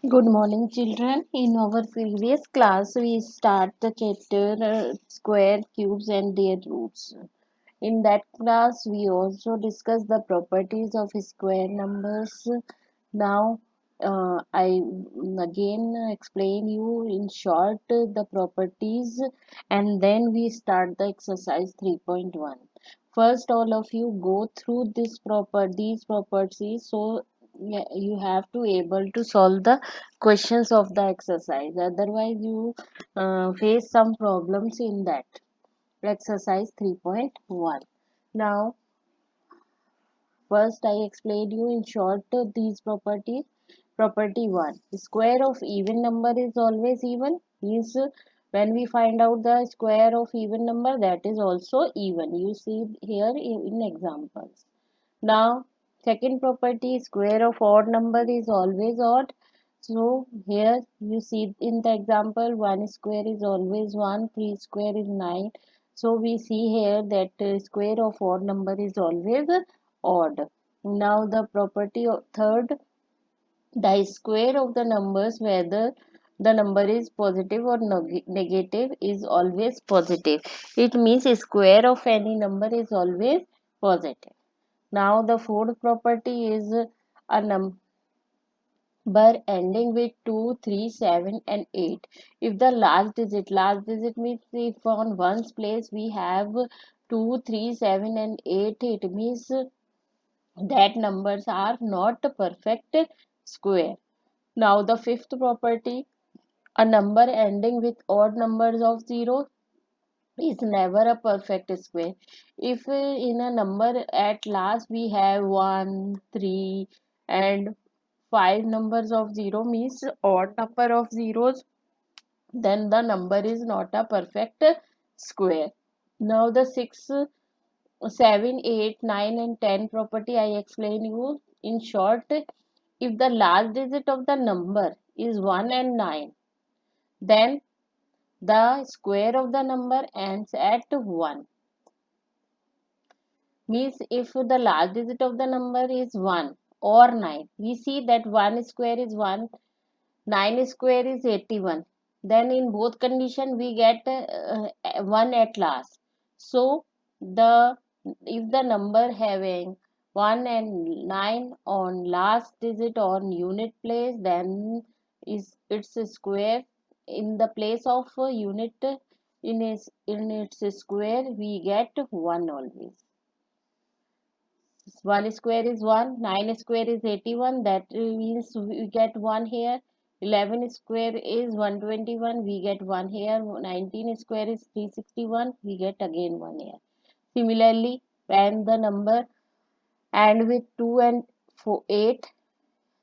Good morning, children. In our previous class, we start the chapter square, cubes, and their roots. In that class, we also discuss the properties of square numbers. Now, I again explain you in short the properties, and then we start the exercise 3.1. First, all of you go through these properties, so yeah, you have to able to solve the questions of the exercise. Otherwise, you face some problems in that. Exercise 3.1. Now, first I explained you in short these properties. Property 1. Square of even number is always even. Means when we find out the square of even number, that is also even. You see here in examples. Now, second property, square of odd number is always odd. So here you see in the example 1 square is always 1, 3 square is 9. So we see here that square of odd number is always odd. Now the property of third, the square of the numbers, whether the number is positive or negative, is always positive. It means square of any number is always positive. Now the fourth property is a number ending with 2, 3, 7, and 8. If the last digit means if on one's place we have 2, 3, 7, and 8, it means that numbers are not a perfect square. Now the fifth property, a number ending with odd numbers of 0 is never a perfect square. If in a number at last we have 1, 3, and 5 numbers of 0 means odd number of zeros, then the number is not a perfect square. Now the 6, 7, 8, 9, and 10 property I explain you in short. If the last digit of the number is 1 and 9, then the square of the number ends at 1. Means if the last digit of the number is 1 or 9, we see that 1 square is 1, 9 square is 81. Then in both condition we get 1 at last. So the if the number having 1 and 9 on last digit on unit place, then is it's a square. In the place of unit in its square we get 1 always. 1 square is 1, 9 square is 81, that means we get 1 here. 11 square is 121, we get 1 here. 19 square is 361, we get again 1 here. Similarly, when the number and with 2 and 4, 8,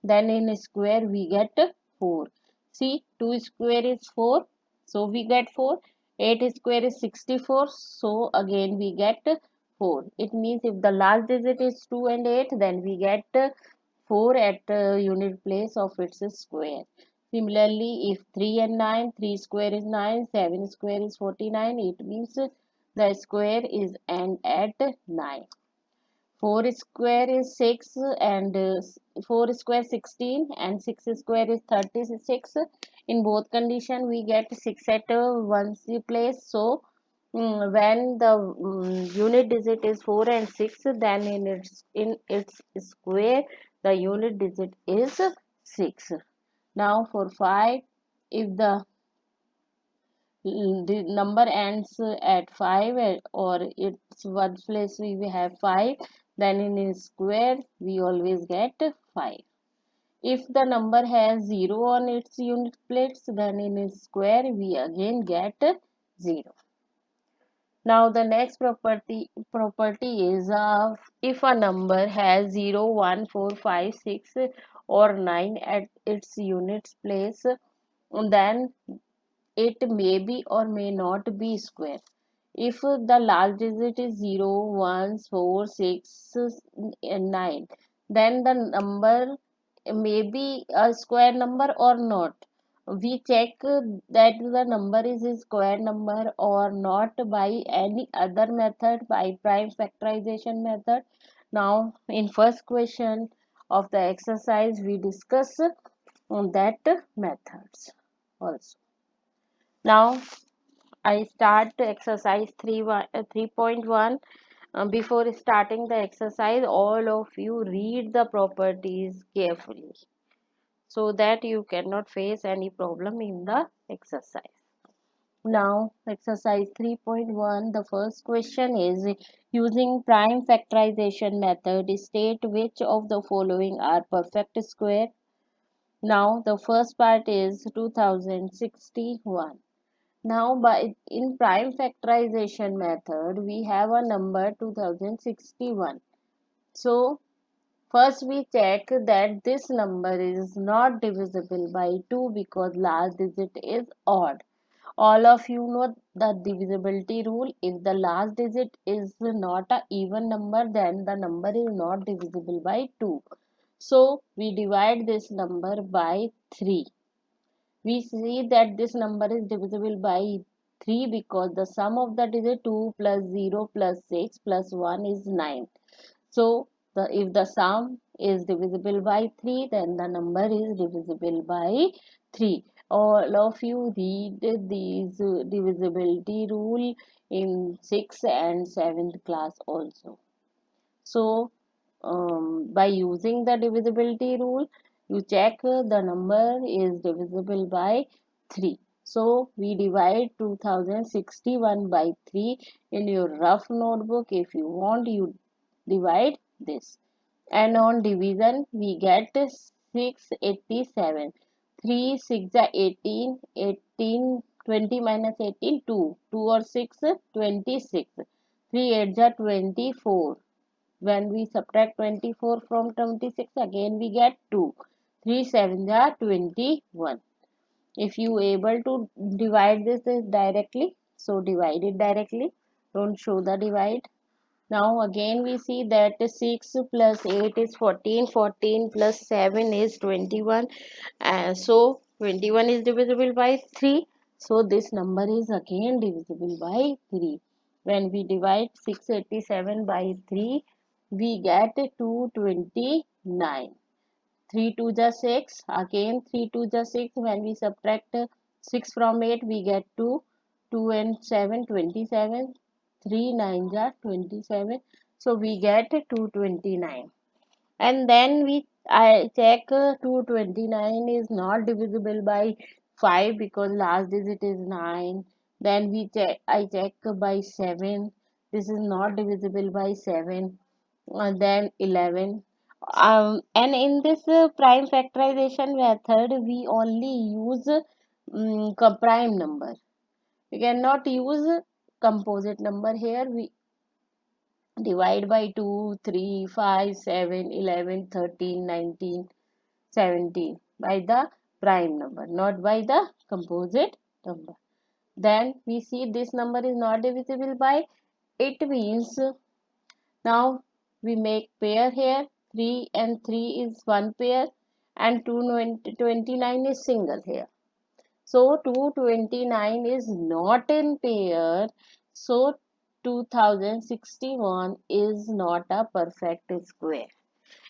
then in square we get 4. See, 2 square is 4, so we get 4. 8 square is 64, so again we get 4. It means if the last digit is 2 and 8, then we get 4 at unit place of its square. Similarly, if 3 and 9, 3 square is 9, 7 square is 49, it means the square is end at 9. 4 square is 6 and 4 square 16 and 6 square is 36. In both condition we get 6 at one's place. So when the unit digit is 4 and 6, then in its square the unit digit is 6. Now for 5, if the number ends at 5 or it's one place we have 5, then in a square we always get 5. If the number has 0 on its unit place, then in a square we again get 0. Now the next property is if a number has 0, 1, 4, 5, 6, or 9 at its units place, then it may be or may not be square. If the last digit is 0, 1, 4, 6, and 9, then the number may be a square number or not. We check that the number is a square number or not by any other method, by prime factorization method. Now, in first question of the exercise, we discuss on that methods also. Now I start exercise 3.1. Before starting the exercise, all of you read the properties carefully so that you cannot face any problem in the exercise. Now, exercise 3.1, the first question is, using prime factorization method, state which of the following are perfect square. Now, the first part is 2061. Now, in prime factorization method, we have a number 2061. So, first we check that this number is not divisible by 2 because last digit is odd. All of you know the divisibility rule. If the last digit is not a even number, then the number is not divisible by 2. So, we divide this number by 3. We see that this number is divisible by 3 because the sum of that is a 2 plus 0 plus 6 plus 1 is 9. So if the sum is divisible by 3, then the number is divisible by 3. All of you read these divisibility rule in 6th and 7th class also. So by using the divisibility rule, you check the number is divisible by 3. So we divide 2061 by 3 in your rough notebook. If you want, you divide this. And on division, we get 687. 3 6 are 18. 18 20 minus 18 2. 2 or 6 26. 3 8 are 24. When we subtract 24 from 26, again we get 2. 3 7 are 21. If you able to divide this directly, so divide it directly. Don't show the divide. Now again we see that 6 plus 8 is 14. 14 plus 7 is 21. So 21 is divisible by 3. So this number is again divisible by 3. When we divide 687 by 3, we get 229. 3 2 the 6. Again 3 2 the 6. When we subtract 6 from 8, we get 2. 2 and 7 27. 3 9 are 27. So we get 229. And then I check 229 is not divisible by 5 because last digit is 9. Then I check by 7. This is not divisible by 7. Then 11. And in this prime factorization method, we only use prime number. We cannot use composite number here. We divide by 2, 3, 5, 7, 11, 13, 19, 17 by the prime number, not by the composite number. Then we see this number is not divisible by, it means now we make pair here. 3 and 3 is one pair and 229 is single here. So 229 is not in pair. So 2061 is not a perfect square.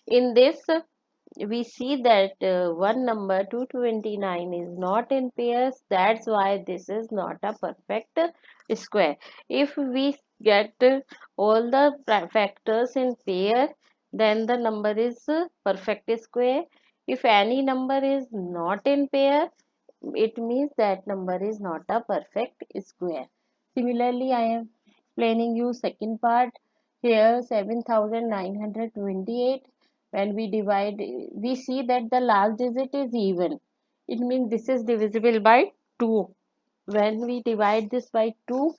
In this, we see that one number 229 is not in pairs. That's why this is not a perfect square. If we get all the factors in pair, then the number is perfect square. If any number is not in pair, it means that number is not a perfect square. Similarly, I am explaining you second part. Here 7928. When we divide, we see that the last digit is even. It means this is divisible by 2. When we divide this by 2,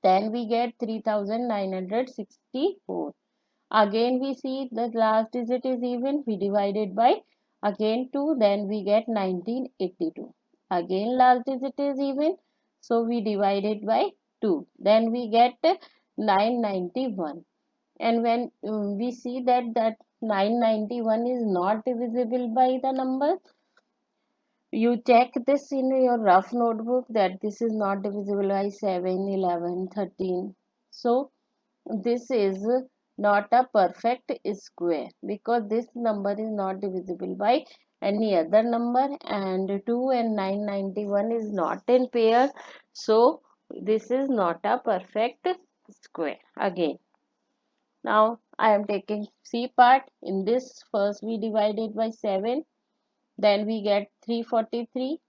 then we get 3964. Again we see the last digit is even, we divide it by again 2, then we get 1982. Again last digit is even, so we divide it by 2, then we get 991. And when we see that 991 is not divisible by the number, you check this in your rough notebook that this is not divisible by 7, 11, 13. So this is not a perfect square because this number is not divisible by any other number, and 2 and 991 is not in pair, so this is not a perfect square. Again, now I am taking C part. In this, first we divide it by 7, then we get 343,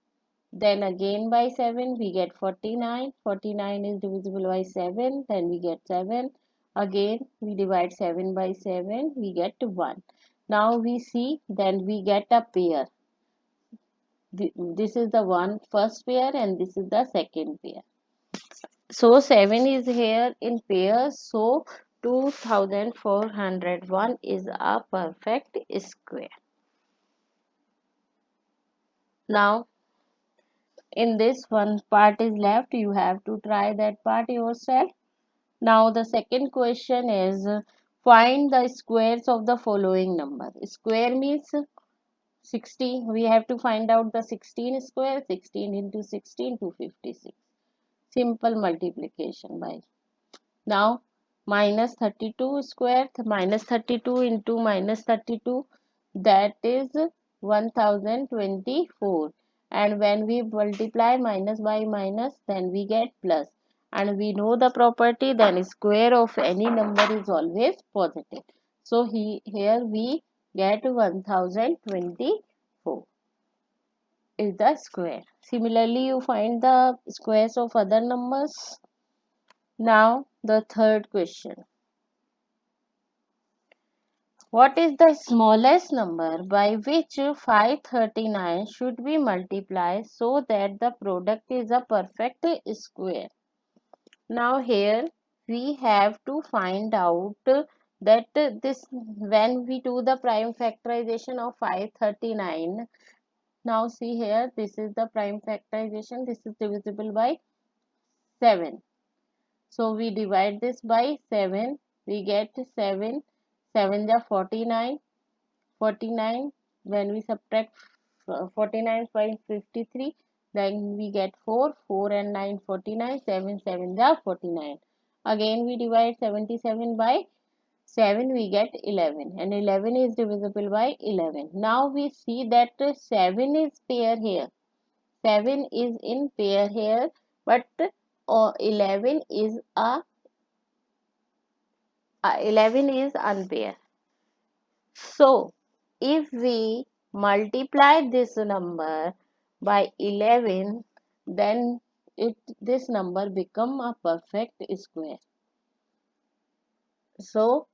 then again by 7 we get 49. 49 is divisible by 7, then we get 7. Again we divide 7 by 7, we get 1. Now we see, then we get a pair. This is the first pair and this is the second pair. So 7 is here in pairs, so 2401 is a perfect square. Now in this, one part is left, you have to try that part yourself. Now the second question is, find the squares of the following number. Square means 60. We have to find out the 16 square. 16 into 16, 256. Simple multiplication by. Now minus 32 square, minus 32 into minus 32, that is 1024. And when we multiply minus by minus, then we get plus. And we know the property, then square of any number is always positive. So here we get 1024 is the square. Similarly, you find the squares of other numbers. Now the third question. What is the smallest number by which 539 should be multiplied so that the product is a perfect square? Now here we have to find out that this, when we do the prime factorization of 539. Now see here, this is the prime factorization, this is divisible by 7. So we divide this by 7, we get 7, 7 are 49, 49, when we subtract 49 by 53, then we get 4, 4 and 9, 49, 7, 7 are 49. Again we divide 77 by 7, we get 11, and 11 is divisible by 11. Now we see that 7 is pair here. 7 is in pair here, but 11 is 11 is unpair. So if we multiply this number by 11, then this number become a perfect square. So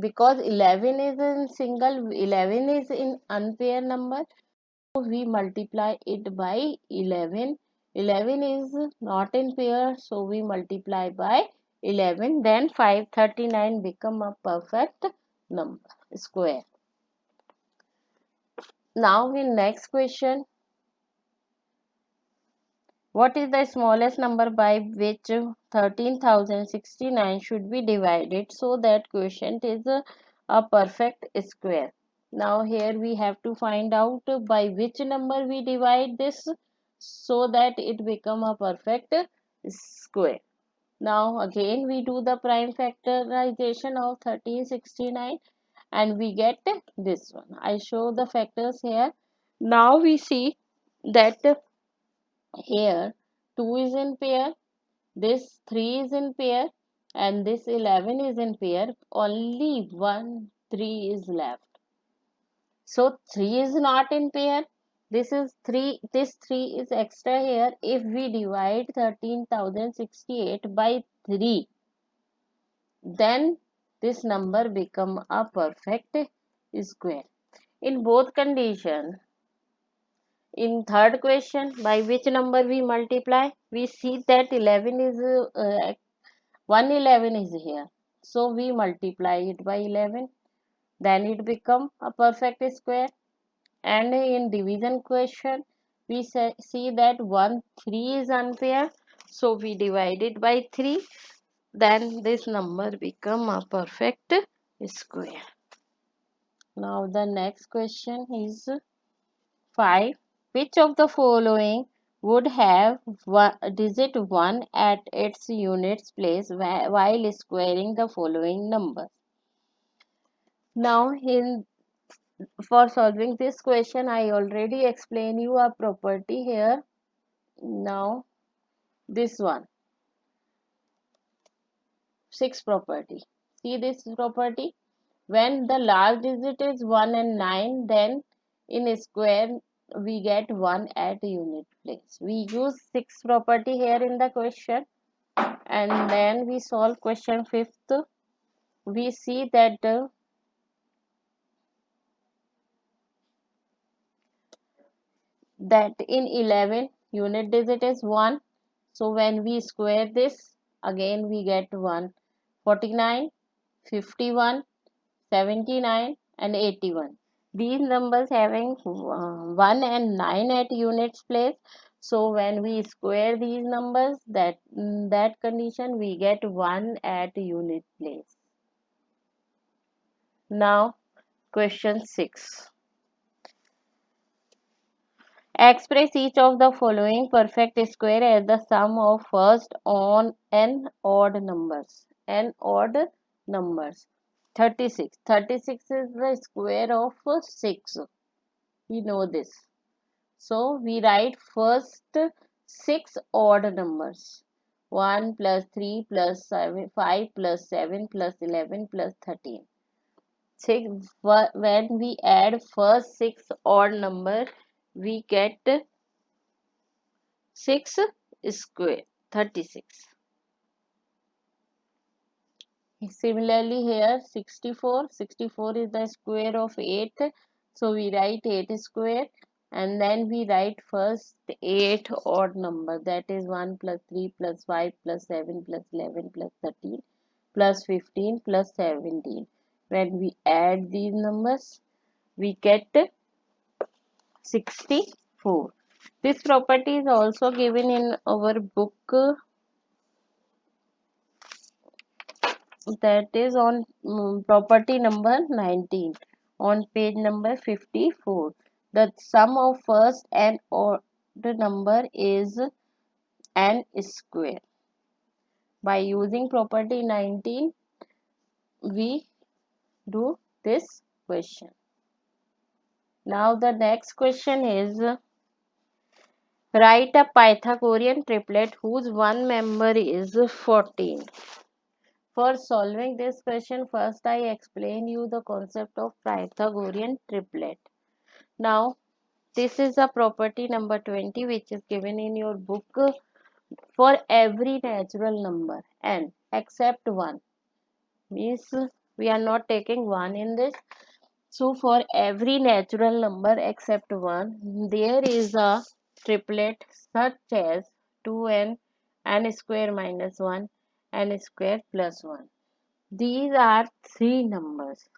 because 11 is in single, 11 is in unpair number, so we multiply it by 11. 11 is not in pair, so we multiply by 11, then 539 become a perfect number square. Now in next question, what is the smallest number by which 13,069 should be divided so that quotient is a perfect square? Now here we have to find out by which number we divide this so that it become a perfect square. Now again we do the prime factorization of 1369 and we get this one. I show the factors here. Now we see that here 2 is in pair, this 3 is in pair, and this 11 is in pair. Only 1 3 is left. So 3 is not in pair. This is 3. This 3 is extra here. If we divide 13,068 by 3, then this number become a perfect square. In both conditions, in third question, by which number we multiply? We see that 11 is 111 is here. So we multiply it by 11. Then it become a perfect square. And in division question, we see that 1 3 is unpair. So we divide it by 3. Then this number become a perfect square. Now the next question is 5. Which of the following would have digit 1 at its units place while squaring the following numbers? Now in For solving this question, I already explained you a property here. Now, this one, sixth property. See this property? When the last digit is 1 and 9, then in square we get 1 at unit place. We use sixth property here in the question, and then we solve question fifth. We see that in 11 unit digit is 1, so when we square this again we get 1. 49, 51, 79 and 81, these numbers having 1 and 9 at units place, so when we square these numbers, that condition we get 1 at unit place. Now question 6. Express each of the following perfect square as the sum of first on n odd numbers. N odd numbers. 36. 36 is the square of 6. We know this. So we write first 6 odd numbers. 1 plus 3 plus 7, 5 plus 7 plus 11 plus 13. When we add first 6 odd number, we get 6 square, 36. Similarly here 64. 64 is the square of 8. So we write 8 square, and then we write first 8 odd number, that is 1 plus 3 plus 5 plus 7 plus 11 plus 13 plus 15 plus 17. When we add these numbers, we get 64. This property is also given in our book, that is on property number 19 on page number 54. The sum of first and odd number is n square. By using property 19, we do this question. Now the next question is, write a Pythagorean triplet whose one member is 14. For solving this question, first I explain you the concept of Pythagorean triplet. Now, this is a property number 20 which is given in your book. For every natural number n except 1, means we are not taking 1 in this. So, for every natural number except 1, there is a triplet such as 2n, n square minus 1, n square plus 1. These are three numbers.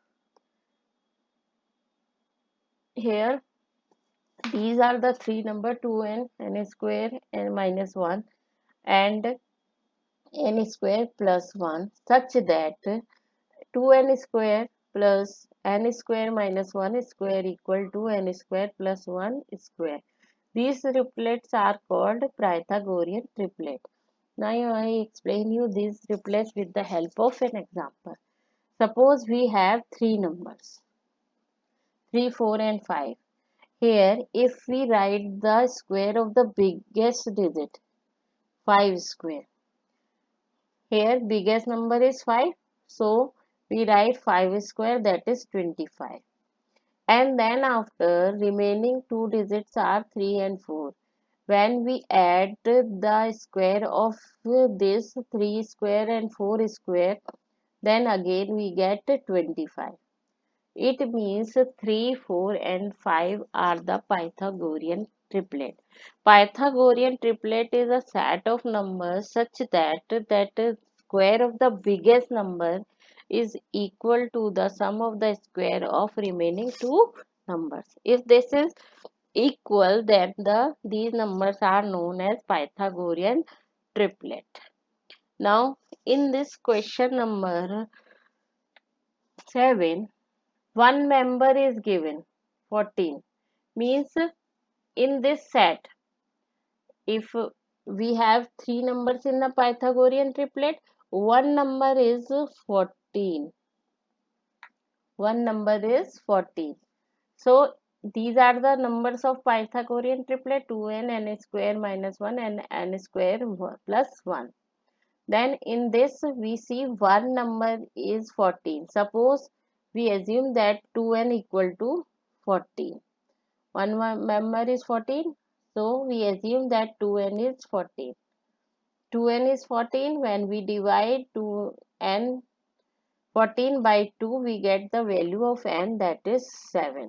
Here, these are the three number 2n, n square, n minus 1 and n square plus 1, such that 2n square plus n square minus 1 square equal to n square plus 1 square. These triplets are called Pythagorean triplet. Now I explain you these triplets with the help of an example. Suppose we have three numbers, 3, 4 and 5. Here, if we write the square of the biggest digit, 5 square. Here, biggest number is 5. So, we write 5 square, that is 25. And then after, remaining two digits are 3 and 4. When we add the square of this 3 square and 4 square, then again we get 25. It means 3, 4 and 5 are the Pythagorean triplet. Pythagorean triplet is a set of numbers such that square of the biggest number is equal to the sum of the square of remaining two numbers. If this is equal, then these numbers are known as Pythagorean triplet. Now in this question number 7, one member is given 14, means in this set, if we have three numbers in the Pythagorean triplet, one number is 14. One number is 14. So these are the numbers of Pythagorean triplet: 2n, n square minus 1 and n square plus 1. Then in this we see one number is 14. Suppose we assume that 2n equal to 14. One member is 14. So we assume that 2n is 14. 2n is 14. When we divide 2n 14 by 2, we get the value of n, that is 7.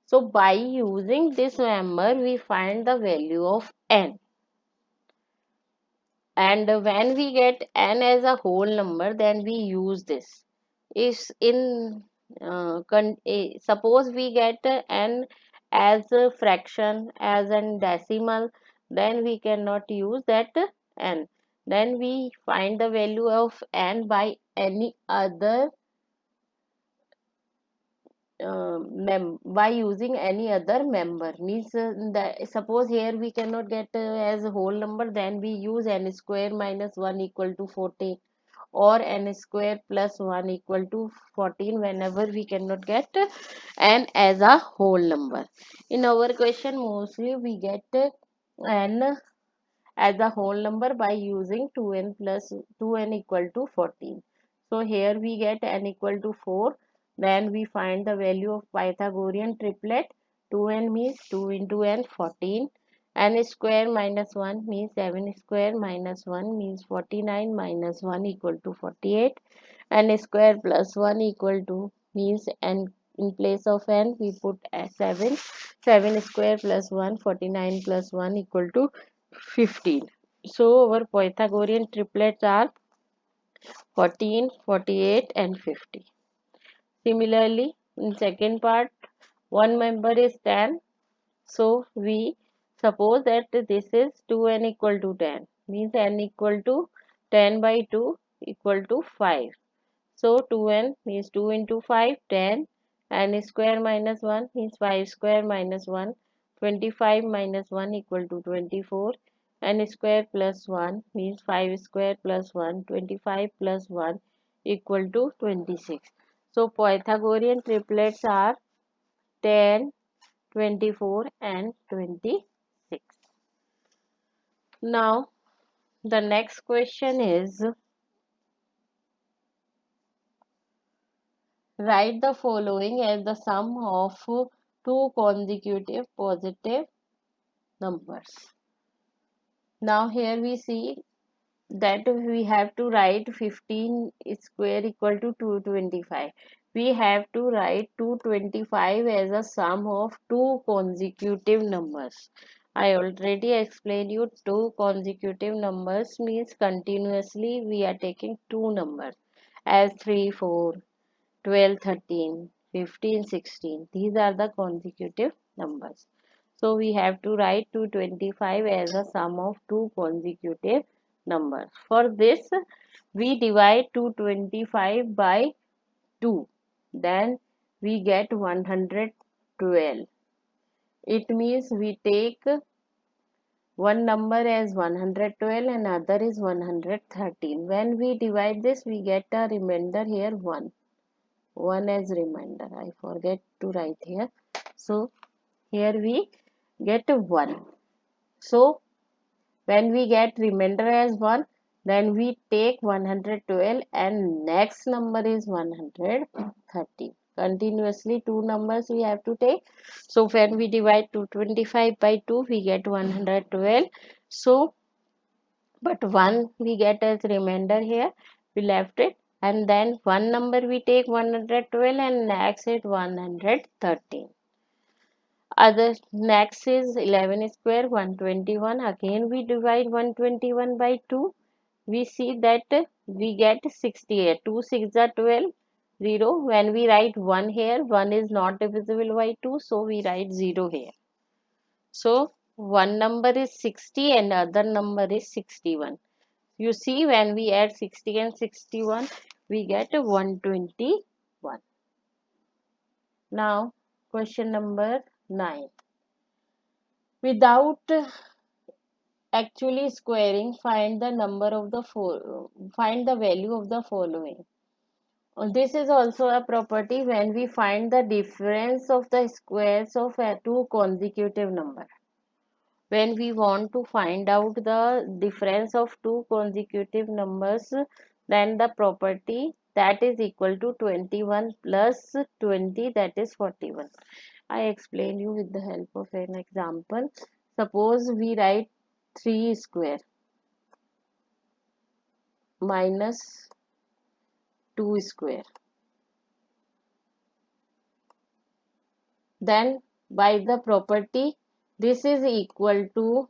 So by using this number we find the value of n. And when we get n as a whole number, then we use this. If in suppose we get n as a fraction, as a decimal, then we cannot use that n. Then we find the value of n by any other by using any other member. Means that suppose here we cannot get as a whole number, then we use n square minus 1 equal to 14, or n square plus 1 equal to 14, whenever we cannot get n as a whole number. In our question mostly we get n as a whole number by using 2n plus 2n equal to 14. So here we get n equal to 4. Then we find the value of Pythagorean triplet. 2n means 2 into n, 14. N square minus 1 means 7 square minus 1 means 49 minus 1 equal to 48. N square plus 1 equal to means n, in place of n we put 7. 7 square plus 1, 49 plus 1 equal to 15. So our Pythagorean triplets are 14, 48 and 50. Similarly, in second part, one member is 10. So we suppose that this is 2n equal to 10. Means n equal to 10 by 2 equal to 5. So 2n means 2 into 5, 10. N square minus 1 means 5 square minus 1. 25 minus 1 equal to 24. N square plus 1 means 5 square plus 1. 25 plus 1 equal to 26. So Pythagorean triplets are 10, 24 and 26. Now the next question is, write the following as the sum of two consecutive positive numbers. Now here we see that we have to write 15 square equal to 225. We have to write 225 as a sum of two consecutive numbers. I already explained you, two consecutive numbers means continuously we are taking two numbers as 3, 4, 12, 13, 15, 16. These are the consecutive numbers. So we have to write 225 as a sum of two consecutive numbers. For this, we divide 225 by 2. Then we get 112. It means we take one number as 112 and other is 113. When we divide this, we get a remainder here 1. 1 as remainder. I forget to write here. So here we get 1. So when we get remainder as 1, then we take 112 and next number is 130. Continuously two numbers we have to take. So when we divide 225 by 2, we get 112. So but 1 we get as remainder here. We left it. And then one number we take 112 and next is 113. Other next is 11 square 121. Again we divide 121 by 2. We see that we get 68. 2 6 are 12. 0. When we write 1 here, 1 is not divisible by 2, so we write 0 here. So one number is 60 and other number is 61. You see, when we add 60 and 61, we get 121. Now question number 9. Without actually squaring, find the value of the following. This is also a property when we find the difference of the squares of two consecutive numbers. When we want to find out the difference of two consecutive numbers, then the property that is equal to 21 plus 20, that is 41. I explain you with the help of an example. Suppose we write 3 square minus 2 square. Then by the property, this is equal to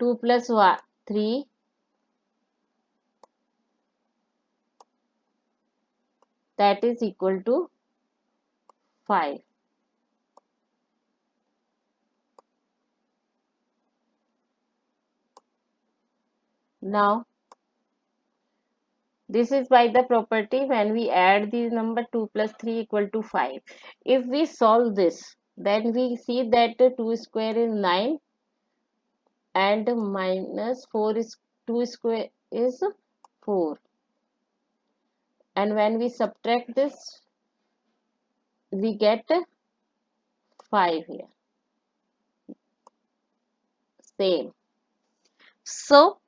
2 plus 3, that is equal to 5. Now this is by the property when we add these number 2 plus 3 equal to 5. If we solve this, then we see that 2 square is 9 and minus 4 is 2 square is 4. And when we subtract this, we get 5 here. Same. So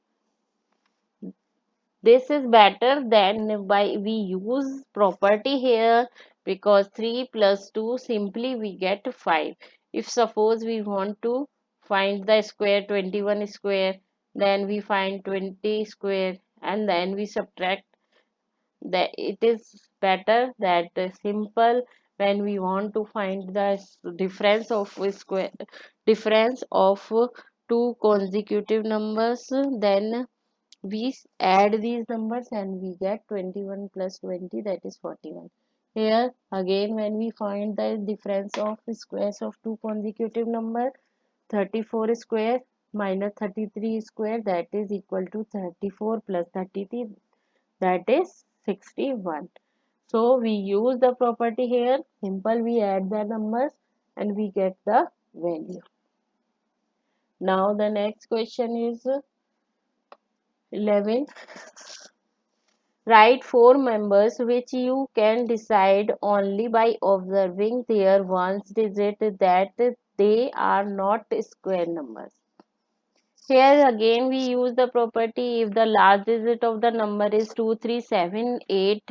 this is better than by we use property here, because 3 plus 2 simply we get 5. If suppose we want to find the square 21 square, then we find 20 square and then we subtract. That it is better that simple when we want to find the difference of a square, difference of two consecutive numbers, then we add these numbers and we get 21 plus 20, that is 41. Here again when we find the difference of squares of two consecutive numbers, 34 square minus 33 square, that is equal to 34 plus 33, that is 61. So we use the property here, simple, we add the numbers and we get the value. Now the next question is 11. Write four members which you can decide only by observing their ones digit that they are not square numbers. Here again we use the property, if the last digit of the number is 2, 3, 7, 8,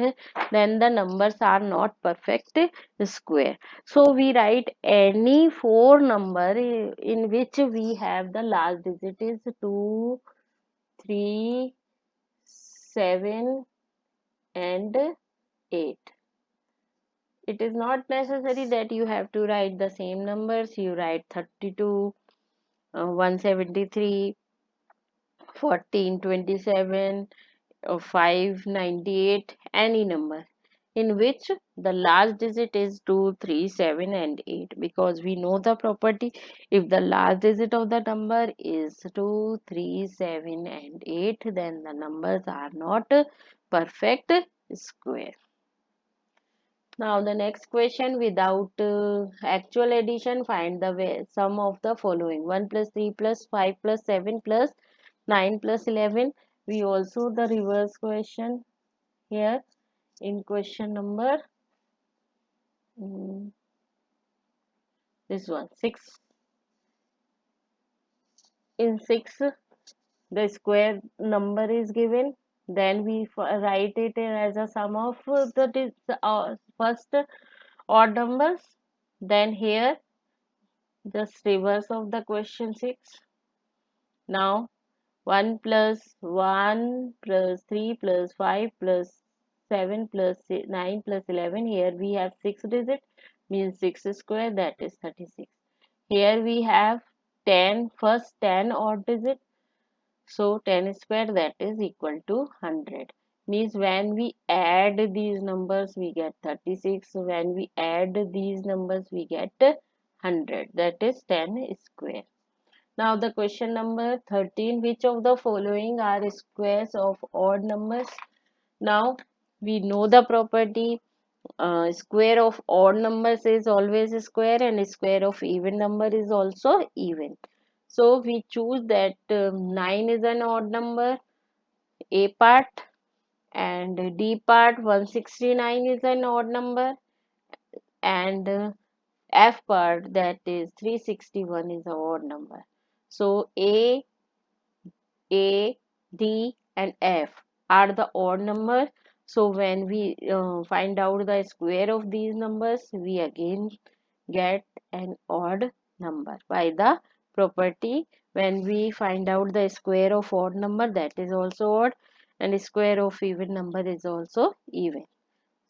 then the numbers are not perfect square. So we write any four number in which we have the last digit is 2, 3, 7 and 8. It is not necessary that you have to write the same numbers. You write 32, 173, 14, 27, 598, any number in which the last digit is 2, 3, 7 and 8, because we know the property, if the last digit of the number is 2, 3, 7 and 8, then the numbers are not perfect square. Now the next question, without actual addition, find the sum of the following: 1 plus 3 plus 5 plus 7 plus 9 plus 11. We also the reverse question here in question number this one 6. In 6 the square number is given, then we write it as a sum of the first odd numbers. Then here just reverse of the question 6. Now 1 plus 1 plus 3 plus 5 plus 7 plus 9 plus 11. Here we have 6 digit, means 6 square, that is 36. Here we have 10, first 10 odd digit, so 10 square, that is equal to 100. Means when we add these numbers we get 36. When we add these numbers we get 100, that is 10 square. Now the question number 13, which of the following are squares of odd numbers? Now we know the property, square of odd numbers is always a square and square of even number is also even. So we choose that 9 is an odd number, A part, and D part 169 is an odd number, and F part, that is 361, is an odd number. So A, D, and F are the odd numbers. So when we find out the square of these numbers, we again get an odd number by the property. When we find out the square of odd number, that is also odd, and square of even number is also even.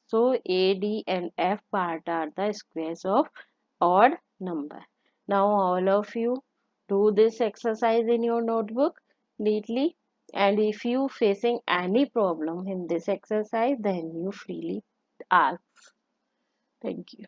So A, D, and F part are the squares of odd number. Now all of you do this exercise in your notebook neatly, and if you facing any problem in this exercise, then you freely ask. Thank you.